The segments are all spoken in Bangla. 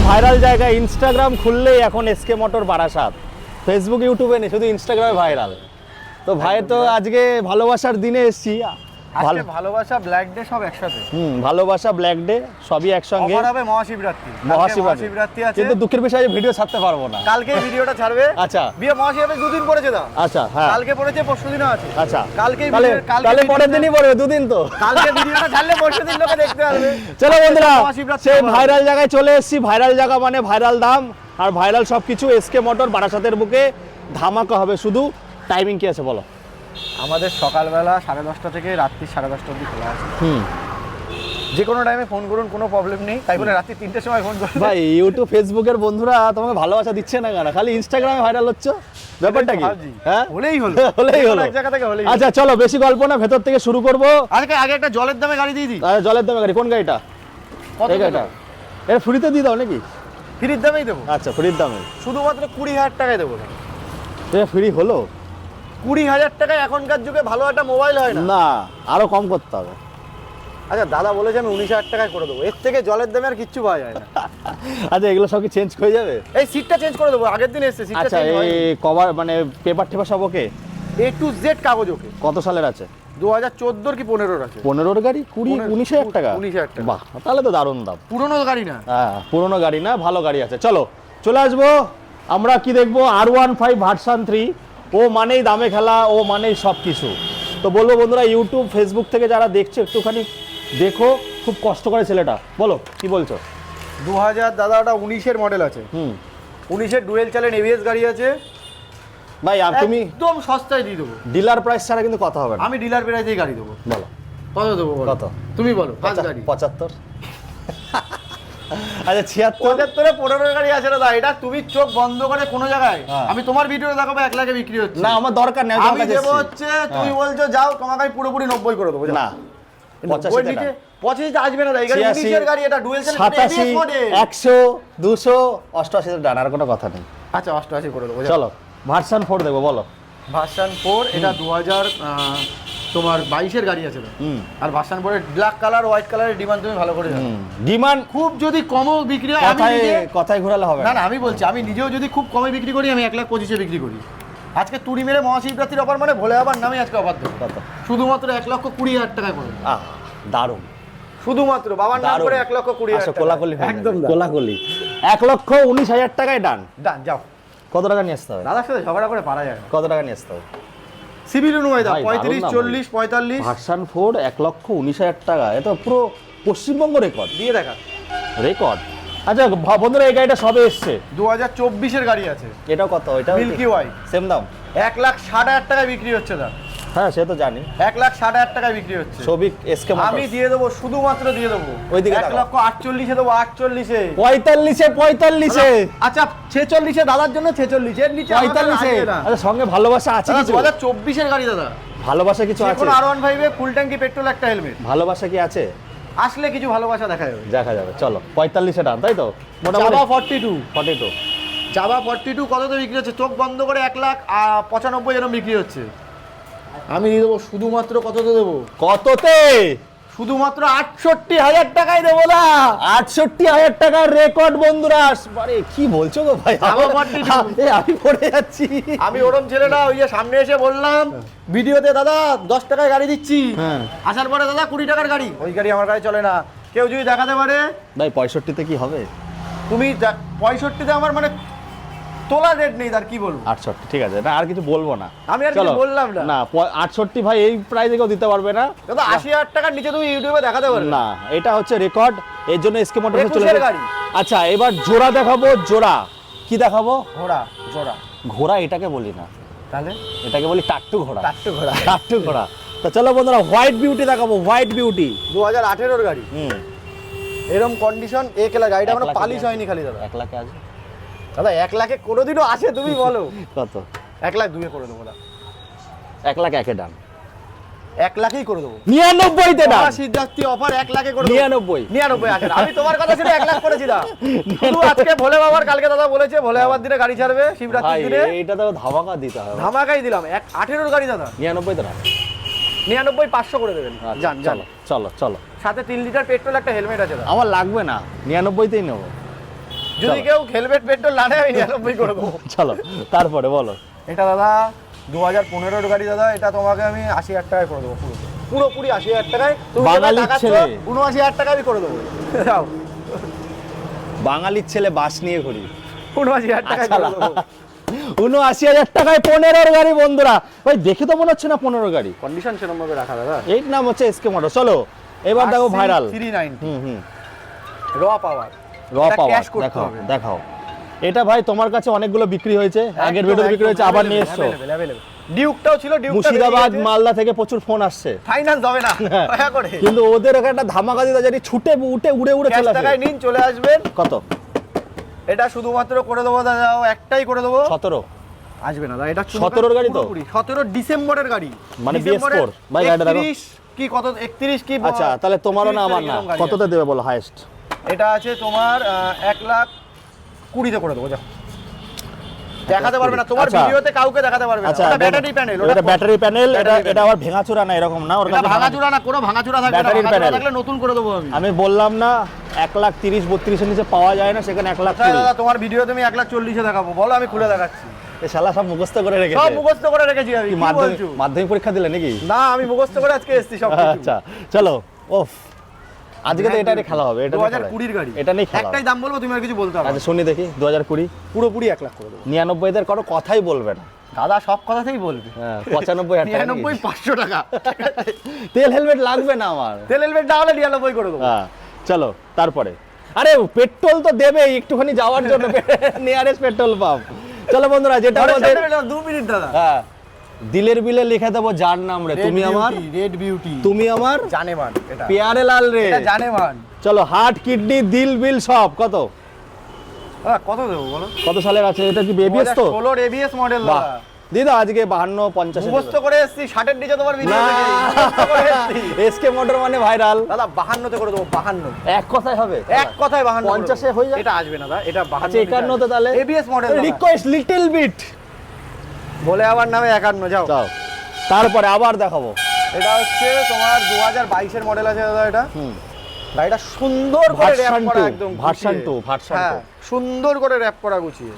ভাইরাল জায়গা, ইনস্টাগ্রাম খুললেই এখন এসকে মোটর বারাসাত। ফেসবুক ইউটিউবে নেই, শুধু ইনস্টাগ্রামে ভাইরাল। তো ভাই তো আজকে ভালোবাসার দিনে এসেছি। আজকে ভালোবাসা ব্ল্যাক ডে সব একসাথে। ভালোবাসা ব্ল্যাক ডে সবই একসঙ্গে। অফার হবে মহাশিবরাত্রি। মহাশিবরাত্রি আছে, কিন্তু দুঃখের বিষয়ে ভিডিও ছাড়তে পারবো না। কালকে ভিডিওটা ছাড়বে। আচ্ছা, বিয়ে মহাশিবরাত্রি দুদিন পড়েছে দা। আচ্ছা, হ্যাঁ কালকে পড়েছে, পরশুদিনও আছে। আচ্ছা, কালকে পরের দিনই পড়বে, দুদিন তো। কালকে ভিডিওটা ছাড়লে পরশুদিন লোকে দেখতে পারবে। চলো বন্ধুরা, সেই ভাইরাল জায়গায় চলে এসেছি। ভাইরাল জায়গা মানে ভাইরাল দাম আর ভাইরাল সবকিছু। এসকে মোটর বারাসাতের বুকে ধামাকা হবে। শুধু টাইমিং কি আছে বলো? আমাদের সকালবেলা 10:30 থেকে রাত্রি 10:30 অবধি খোলা আছে। যে কোনো টাইমে ফোন করুন, কোনো প্রবলেম নেই। তাই বলে রাত্রি 3টের সময় ফোন করুন। ভাই ইউটিউব ফেসবুকের বন্ধুরা তোমাকে ভালোবাসা দিচ্ছে না কেন? খালি ইনস্টাগ্রামে ভাইরাল হচ্ছে, ব্যাপারটা কি? হ্যাঁ, হলেই হলো, হলেই হলো। এক জায়গা থেকে হলেই। আচ্ছা চলো, বেশি গল্প না, ভেতর থেকে শুরু করবো। আগে একটা জলের দামে গাড়ি দিয়ে দিই। জলের দামে গাড়ি? কোন গাড়িটা? এই গাড়িটা? এটা ফ্রিতে দিয়ে দাও নাকি? ফ্রির দামেই দেবো। আচ্ছা, ফ্রির দামে শুধুমাত্র 20,000 টাকায় দেবো। এটা ফ্রি হলো? 20,000 টাকায় এখনকার যুগে ভালো একটা মোবাইল হয় না। না, আরো কম করতে হবে। আচ্ছা দাদা বলেছে আমি 19,000 টাকায় করে দেবো। এর থেকে জলের দামে আর কিচ্ছু পাওয়া যায় না। আচ্ছা, এগুলো সব কি চেঞ্জ হয়ে যাবে? এই সিটটা চেঞ্জ করে দেবো, আগের দিন এসেছে সিটটা। আচ্ছা, এই কভার মানে পেপার টেপার সব ওকে? A to Z কাগজ ওকে। কত সালের আছে? 2014 কি 15 আছে। 15 গাড়ি 19,000 টাকা? 19,000 টাকা। বাহ, তাহলে তো দারুণ দাম। পুরনো গাড়ি না। হ্যাঁ, পুরনো গাড়ি না, ভালো গাড়ি আছে। চলো চলে আসবো। আমরা কি দেখবো? R15 version 3। ও মানেই দামে খেলা, ও মানেই সব কিছু। তো বলবো বন্ধুরা, ইউটিউব ফেসবুক থেকে যারা দেখছো একটুখানি দেখো। খুব কষ্ট করে ছেলেটা। বলো কি বলছো? 2000 দাদা, ওটা 19-এর মডেল আছে। 19-এর ডুয়েল চ্যানেল এবিএস গাড়ি আছে। ভাই আর তুমি একদম সস্তায় দিয়ে দেবো। ডিলার প্রাইস ছাড়া কিন্তু কথা হবে না। আমি ডিলার প্রাইসেই গাড়ি দেবো। বলো কত দেবো? কত? তুমি বলো। ফার্স্ট গাড়ি 75। আচ্ছা 76। 75-এ 15 গাড়ি আছে দাদা। এটা তুমি চোখ বন্ধ করে কোনো জায়গায়, আমি তোমার ভিডিওতে দেখাবো 1 লাখে বিক্রি হচ্ছে। না, আমার দরকার নেই। আমি দেবো হচ্ছে, তুমি বলছো যাও, তোমাকে আমি পুরোপুরি 90 করে দেবো। না, 85 আসবে না। এই গাড়ি 19-এর গাড়ি, এটা ডুয়েল চ্যানেল এবিএস মডেল। 100 200 88 ডান, আর কোনো কথা নেই। আচ্ছা 88 করে দেবো। চলো ভার্সন 4 দেবো। বলো ভার্সন 4। এটা 2000 তোমার 22-এর গাড়ি আছে। আর ভার্সন 4 এর ব্ল্যাক কালার হোয়াইট কালারের ডিমান্ড তুমি ভালো করে জানো। ডিমান্ড খুব যদি কমও বিক্রি হয়, আমি কথায় ঘোরালে হবে না। না, আমি বলছি, আমি নিজেও যদি খুব কমে বিক্রি করি, আমি 1,25,000 বিক্রি করি। আজকে তুড়ি মেরে মহাশিবরাত্রির অফার মানে ভোলে আবার নামে আজকে অফার দেবো। কত? শুধুমাত্র 1,20,000 টাকায় করে। দারুণ। শুধুমাত্র বাবার নাম করে 1,20,000 টাকা। কোলাকুলি একদম কোলাকুলি। 1,19,000 টাকায় ডান। ডান, যাও। কত টাকা নিয়ে আসতে হবে? দাদার সাথে ঝগড়া করে পারা যায় না। কত টাকা নিয়ে আসতে হবে? সিভিল অনুযায়ী দাও 35 40 45। ভার্সন 4 1,19,000 টাকা। এটা পুরো পশ্চিমবঙ্গ রেকর্ড দিয়ে দেখা রেকর্ড। আচ্ছা বন্ধুরা, এই গাড়িটা সবে এসছে। 2024-এর গাড়ি আছে। এটা কত? এটা মিল্কি ওয়াই সেম দাম। 1,60,000 টাকায় বিক্রি হচ্ছে দাদা। হ্যাঁ, সে তো জানি। 1,60,000 টাকায় বিক্রি হচ্ছে। Sabik SK motors. আমি দিয়ে দেবো, শুধুমাত্র দিয়ে দেবো। ওইদিকে 1,48,000 দেবো। 48-এ 45-এ আচ্ছা 46-এ দাদার জন্য 46 এর নিচে 45-এ। আচ্ছা, সঙ্গে ভালোবাসা আছে কিছু? 2024-এর গাড়ি দাদা। ভালোবাসা কিছু আছে? এখন R15-এ ফুল ট্যাঙ্কি পেট্রোল, একটা হেলমেট। ভালোবাসা কি আছে? আসলে কিছু ভালোবাসা দেখা যাবে। দেখা যাবে। চলো 45-এ ডান, তাই তো? জাভা 42। 42 জাভা 42 কততে বিক্রি হচ্ছে? চোখ বন্ধ করে 1,95,000 এরকম বিক্রি হচ্ছে। আমি দিয়ে দেবো শুধুমাত্র কততে দেবো? কততে? শুধুমাত্র 68,000 টাকায় দেবো না। 68,000 টাকার রেকর্ড বন্ধুরা। আরে কি বলছো গো ভাই? আমি পড়ে যাচ্ছি। আমি ওরম ছেলে না, ওই যে সামনে এসে বললাম ভিডিওতে দাদা 10 টাকায় গাড়ি দিচ্ছি, আসার পরে দাদা 20 টাকার গাড়ি। ওই গাড়ি আমার গাড়ি চলে না। কেউ যদি দেখাতে পারে ভাই 65-তে কি হবে? তুমি 65-তে আমার মানে তোলা রেট নেই, তার কি বলবো? 68 ঠিক আছে। না, আর কিছু বলবো না। আমি আর কিছু বললাম না। না 68 ভাই এই প্রাইসে কেউ দিতে পারবে না। দাদা 80,000 টাকার নিচে তুমি ইউটিউবে দেখাতে পারবে না। এটা হচ্ছে রেকর্ড, এর জন্য এসকে মোটরসে চলে গেছে গাড়ি। আচ্ছা, এবার জোড়া দেখাবো। জোড়া কি দেখাবো? ঘোড়া। জোড়া ঘোড়া এটাকে বলি না, তাহলে এটাকে বলি টাট্টু ঘোড়া। টাট্টু ঘোড়া। টাট্টু ঘোড়া। তো চলো বন্ধুরা, হোয়াইট বিউটি দেখাবো। হোয়াইট বিউটি 2018-এর গাড়ি। এরকম কন্ডিশন, গাড়িটা মানে পালিশ হয়নি খালি দাদা। 1 লাখে আছে দাদা? 1 লাখে কোনোদিনও আসে? তুমি বলো। কত? 1,02,000 করে দেবো না। 1 লাখ 1-এ ডান। 1 লাখেই করে দেবো। 99-তে ডান। সিদ্ধার্থী অফার 1 লাখে করে দেবো। 99 আসে। আমি তোমার কথা শুনে 1 লাখ করেছি না। শুধু আজকে ভোলে বাবার, কালকে দাদা বলেছে ভোলে বাবার দিনে গাড়ি ছাড়বে শিবরাত্রির দিনে। এইটা তো ধামাকা দিতে হবে। ধামাকাই দিলাম। 18-এর গাড়ি দাদা। 99-তে ডান। 99 500 করে দেবেন। যান যান। চলো চলো। সাথে 3 লিটার পেট্রোল, একটা হেলমেট আছে দাদা। আমার লাগবে না, 99-তেই নেবো। যদি কেউ হেলমেট পেট্রোল না নেয় আমি 99 করে দেবো। চলো তারপরে বলো। এটা দাদা 2015 গাড়ি দাদা, এটা তোমাকে আমি 80,000 টাকায় করে দেবো পুরোপুরি 80,000 টাকায়। তুমি বাঙালির ছেলে। 79,000 টাকা আমি করে দেবো। যাও, বাঙালির ছেলে বাস নিয়ে ঘুরি। 79,000 টাকায় করে দেবো। 79,000 টাকায় 15 গাড়ি বন্ধুরা। ভাই দেখে তো মনে হচ্ছে না 15 গাড়ি। কন্ডিশন সেরকম ভাবে রাখা দাদা। এই নাম হচ্ছে এসকে মোটর। চলো এবার দেখো ভাইরাল 390 হুম র পাওয়ার। র পাওয়ার দেখাও দেখাও। এটা ভাই তোমার কাছে অনেকগুলো বিক্রি হয়েছে, আগের ভিডিও বিক্রি হয়েছে, আবার নিয়ে এসছো। ডিউকটাও ছিল, ডিউকটা মুর্শিদাবাদ মালদা থেকে প্রচুর ফোন আসছে। ফাইনান্স হবে না দয়া করে। কিন্তু ওদের ওখানে একটা ধামাকা দিতে জানি, ছুটে উড়ে চলে আসে। টাকায় নিন, চলে আসবেন। কত? এটা শুধুমাত্র করে দেবো দাদা, একটাই করে দেবো 17। আসবে না দাদা, এটা 17 গাড়ি তো? 17 ডিসেম্বরের গাড়ি, মানে BS4 ভাই গাড়িটা দেখো 31 কি কত 31 কি। আচ্ছা তাহলে তোমারও না আমার না, কততে দেবে বলো হাইয়েস্ট? এটা আছে তোমার 1,20,000 করে দেবো। যাও, দেখাতে পারবে না তোমার আচ্ছা। ভিডিওতে, কাউকে দেখাতে পারবে না। আচ্ছা ওটা ব্যাটারি প্যানেল, এটা ব্যাটারি প্যানেল। এটা আবার ভাঙাচোরা না এরকম না, ওর কাছে ভাঙাচোরা না, কোনো ভাঙাচোরা থাকবে না। ব্যাটারি ভাঙাচোরা প্যানেল। থাকলে নতুন করে দেবো আমি। আমি বললাম না 1,30,32 এর নিচে পাওয়া যায় না, সেখানে 1,20,000। দাদা তোমার ভিডিওতে আমি 1,40,000 দেখাবো, বলো আমি খুলে দেখাচ্ছি। এই শালা সব মুখস্থ করে রেখেছে। সব মুখস্থ করে রেখেছি আমি। কি কি মাধ্যমিক বলছো? মাধ্যমিক পরীক্ষা দিলে নাকি? না, আমি মুখস্থ করে আজকে এসেছি সব কিছু। আচ্ছা চলো। ওফ, আজকে তো এটারই খেলা হবে। এটা 2020 গাড়ি, এটা নেই খেলা। একটাই দাম বলবো, তুমি আর কিছু বলতে হবে না। আচ্ছা শুনি দেখি 2020 পুরোপুরি 1,00,000 করে দেবো। 99 দের কোনো কথাই বলবে না দাদা, সব কথাতেই বলবে। হ্যাঁ 95,000 টাকা 99 500 টাকা। তেল হেলমেট লাগবে না আমার। তেল হেলমেট না হলে 99 করে দেবো। হ্যাঁ চলো তারপরে। আরে পেট্রোল তো দেবে একটুখানি যাওয়ার জন্য, নিয়ারেস্ট পেট্রোল পাম্প। চলো বন্ধুরা, যেটা আমাদের 2 মিনিট দাদা। হ্যাঁ দিলের বিলে লিখে দেবো যার নাম রে, তুমি আমার, রেড বিউটি, তুমি আমার জানেমান। এটা পেয়ারে লাল রে। এটা জানেমান। চলো হার্ট কিডনি দিল বিল সব কত কত দেবো বলো? কত সালের আছে? এটা কি এবিএস তো? 16 এবিএস মডেল বাহ দাদা। দিদা আজকে 52 50 মুখস্থ করে এসেছি, 60 এর নিচে তোমার ভিডিও না দেখে মুখস্থ করে এসেছি। এসকে মোটর মানে ভাইরাল দাদা 52 তে করে দেবো, 52। এক কথাই হবে, এক কথায় 52 50 এ হয়ে যাবে। এটা আসবে না দাদা, এটা 52। আচ্ছা 51 তে তাহলে ABS model request little bit বলে আবার নামে 51। যাও যাও তারপরে আবার দেখাবো। এটা হচ্ছে তোমার 2022 এর মডেল আছে দাদা। এটা হুম গাড়িটা সুন্দর করে র্যাপ ভার্সন করা, 2 একদম ভার্সন গুছিয়ে। 2 ভার্সন হ্যাঁ, 2 সুন্দর করে র্যাপ করা গুছিয়ে।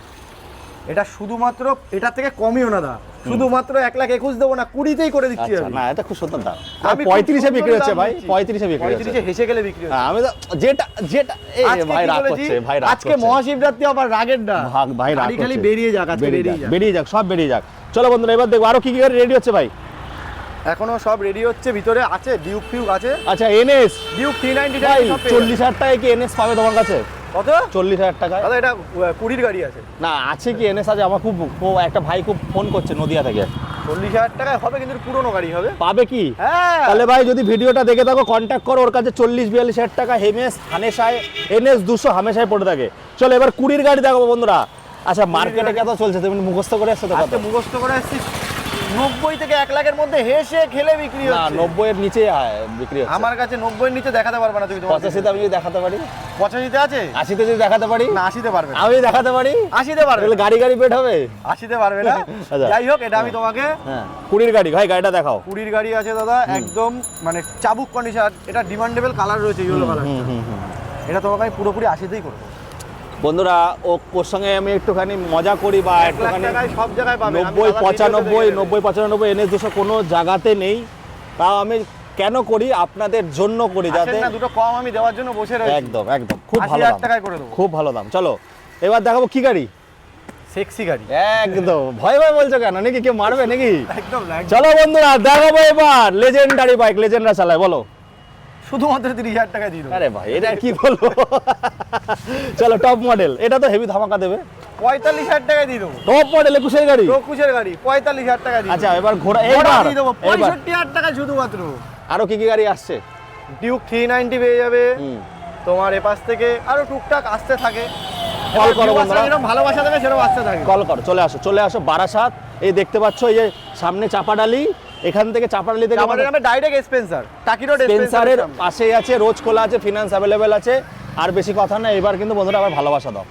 এটা শুধুমাত্র এটা থেকে কমিও না দা, শুধুমাত্র 1,21,000 দেবো না, 20তেই করে দিচ্ছি আচ্ছা আমি। না এটা খুব সুন্দর দাম। আমি 35 এ খুব বিক্রি সুন্দর হচ্ছে দাম ভাই, দিচ্ছি। 35 এ বিক্রি হচ্ছে। 35 এ হেসে গেলে বিক্রি হচ্ছে। হ্যাঁ আমি তো যেটা এই আজকে ভাই কি রাগ বলেছি? করছে, ভাই রাগ আজকে করছে। মহাশিবরাত্রি, আবার রাগের না ভাই রাগ গাড়ি খালি করছে। বেরিয়ে যাক, আজকে বেরিয়ে যাক। বেরিয়ে যাক সব বেরিয়ে যাক। চলো বন্ধুরা এবার দেখবো আরো কি কি গাড়ি রেডি হচ্ছে ভাই। এখনো সব রেডি হচ্ছে, ভিতরে আছে ডিউক ফিউক আছে। আচ্ছা এনএস ডিউক 390 ভাই সব পেয়ে যাবে। 40,000 টাকায় কি এনএস পাবে তোমার কাছে? কত? 40,000 টাকায় দাদা এটা 20 গাড়ি আছে। না আছে কি এনএস আছে? আমার খুব একটা ভাই খুব ফোন করছে নদিয়া থেকে। 40,000 টাকায় হবে, কিন্তু পুরনো গাড়ি হবে। পাবে কি? হ্যাঁ তাহলে ভাই যদি ভিডিওটা দেখে থাকো কন্ট্যাক্ট করো, ওর কাছে 40-42,000 টাকা হেমেস হামেশায় এনএস 200 হামেশায় পড়ে থাকে। চলো এবার 20 গাড়ি দেখাবো বন্ধুরা। আচ্ছা মার্কেটে কত চলছে তুমি মুখস্থ করে এসছো তো? কত? আজকে মুখস্থ করে আসছি 90 থেকে 1,00,000 এর মধ্যে হেসে খেলে বিক্রি না হচ্ছে। 90 এর নিচে বিক্রি হচ্ছে। আমার কাছে 90 এর নিচে দেখাতে পারবে না তুমি। 85 তে আমি যদি দেখাতে পারি, 85 তে আছে, 80 তে যদি দেখাতে পারি, না 80 তে পারবে না। আমি দেখাতে পারি 80 তে পারবে তাহলে না। গাড়ি পেট হবে। 80 তে পারবে না। আচ্ছা। যাই হোক, এটা আমি তোমাকে হ্যাঁ 20 গাড়ি ভাই, গাড়িটা দেখাও। 20 গাড়ি আছে দাদা, একদম মানে চাবুক কন্ডিশন। এটা ডিমান্ডেবল কালার রয়েছে, ইয়েলো কালার। এটা তোমাকে আমি পুরোপুরি 80 তেই করব। বন্ধুরা ওর সঙ্গে আমি একটুখানি মজা করি বা 1,00,000 একটুখানি টাকায় সব জায়গায় পাবে। 90-95 এনএস 200 কোনো জায়গাতে নেই। তাও আমি কেন করি? আপনাদের জন্য করি, যাতে না দুটো কম আমি দেওয়ার জন্য বসে রয়েছি। একদম একদম খুব ভালো 80,000 দাম, টাকায় করে দেবো। খুব ভালো দাম। চলো এবার দেখাবো কি গাড়ি। সেক্সি গাড়ি একদম ভয় ভয় বলছো কেন? নাকি কেউ মারবে নাকি? একদম চলো বন্ধুরা দেখাবো এবার লেজেন্ডারি বাইক, লেজেন্ডরা চালায়। বলো শুধুমাত্র 30,000 টাকায় দিয়ে দেবো। আরে ভাই এটা কি বলবো। চলো টপ মডেল, এটা তো হেভি ধামাকা দেবে। 45,000 টাকায় দিয়ে দেবো। টপ মডেল 21 গাড়ি। 21 গাড়ি 45,000 টাকা দিয়ে আচ্ছা এবার ঘোড়া ঘোড়া এইবার দিয়ে দেবো এইবার 65,000 টাকা শুধুমাত্র। আরো কি কি গাড়ি আসছে? ডিউক 390 পেয়ে যাবে হুম। তোমার এপাশ থেকে, আরো টুকটাক আসতে থাকে। কল করো ভিউয়ার্সরা বন্ধুরা, যেরকম ভালোবাসা দেবে সেরকম আসতে থাকে। কল করো, চলে আসো বারাসাত। এই দেখতে পাচ্ছ এই যে সামনে চাপাডালি, এখান থেকে চাপাডালি থেকে আমাদের নামে ডাইরেক্ট স্পেন্সার, টাকি রোড স্পেন্সারের পাশেই আছে, রোজ খোলা আছে, ফিনান্স অ্যাভেলেবেল আছে। আর বেশি কথা না, এবার কিন্তু বন্ধুরা আবার ভালোবাসা দাও।